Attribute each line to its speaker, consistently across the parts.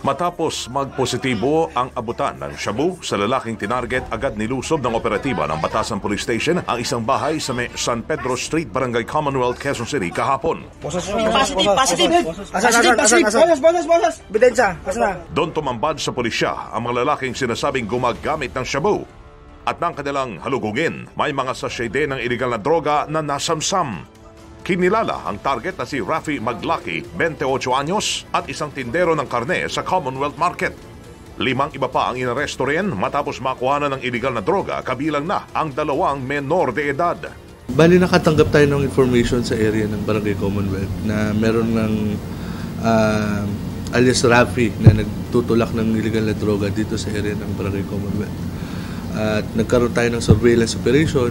Speaker 1: Matapos magpositibo ang abutan ng shabu sa lalaking tinarget, agad nilusob ng operatiba ng Batasan Police Station ang isang bahay sa may San Pedro Street, Barangay Commonwealth, Quezon City kahapon.
Speaker 2: Positive! Bidensya!
Speaker 1: Doon tumambad sa pulisya ang mga lalaking sinasabing gumagamit ng shabu. At nang kanilang halugugin, may mga sachet din ng iligal na droga na nasamsam. Kinilala ang target na si Rafi Maglaki, 28 anyos, at isang tindero ng karne sa Commonwealth Market. 5 iba pa ang inaresto rin matapos makuhanan ng iligal na droga, kabilang na ang 2 menor de edad.
Speaker 3: Bali, nakatanggap tayo ng information sa area ng Barangay Commonwealth na meron ng alias Rafi na nagtutulak ng iligal na droga dito sa area ng Barangay Commonwealth. At nagkaroon tayo ng surveillance operation.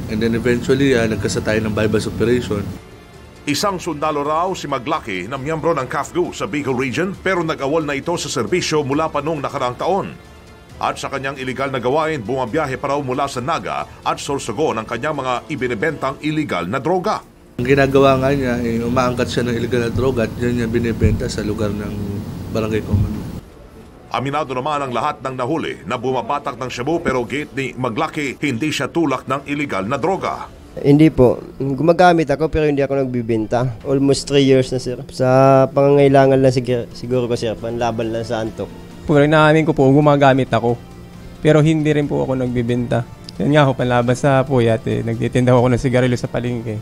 Speaker 3: And then eventually, nagkasa tayo ng bypass operation.
Speaker 1: Isang sundalo raw si Maglaki na miyembro ng CAFGU sa Bicol Region, pero nag-awol na ito sa serbisyo mula pa noong nakaraang taon. At sa kanyang iligal na gawain, bumabiyahe pa raw mula sa Naga at Sorsogon ang kanyang mga ibinibentang iligal na droga.
Speaker 3: Ang ginagawa nga niya, umaangkat siya ng iligal na droga at yan niya binibenta sa lugar ng Barangay Commonwealth.
Speaker 1: Aminado naman ang lahat ng nahuli na bumabatak ng shabu, pero gate ni Maglaki, hindi siya tulak ng iligal na droga.
Speaker 4: Hindi po. Gumagamit ako pero hindi ako nagbibenta. Almost 3 years na, sir. Sa pangangailangan lang siguro ko, sir. Panlaban lang sa antok.
Speaker 5: Puro naamin ko po, gumagamit ako. Pero hindi rin po ako nagbibenta. Yan nga ako, panlaban sa puyat. Nagtitinda ako ng sigarilyo sa palengke.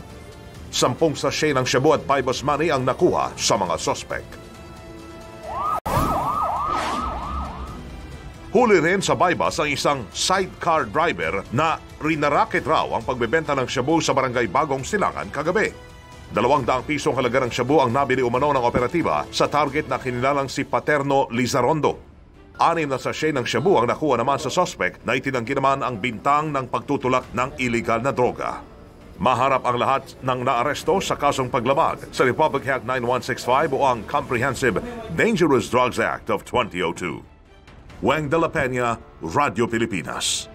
Speaker 1: 10 sachet ng shabu at 5 money ang nakuha sa mga suspect. Huli rin sa bypass ang isang sidecar driver na rinaraket raw ang pagbebenta ng shabu sa barangay Bagong Silangan kagabi. 200 pisong halaga ng shabu ang nabili umano ng operatiba sa target na kinilalang si Paterno Lizarondo. 6 na sachet ng shabu ang nakuha naman sa suspect na itinanggi naman ang bintang ng pagtutulak ng iligal na droga. Maharap ang lahat ng naaresto sa kasong paglabag sa Republic Act 9165 o ang Comprehensive Dangerous Drugs Act of 2002. Weng de la Peña, Radio Pilipinas.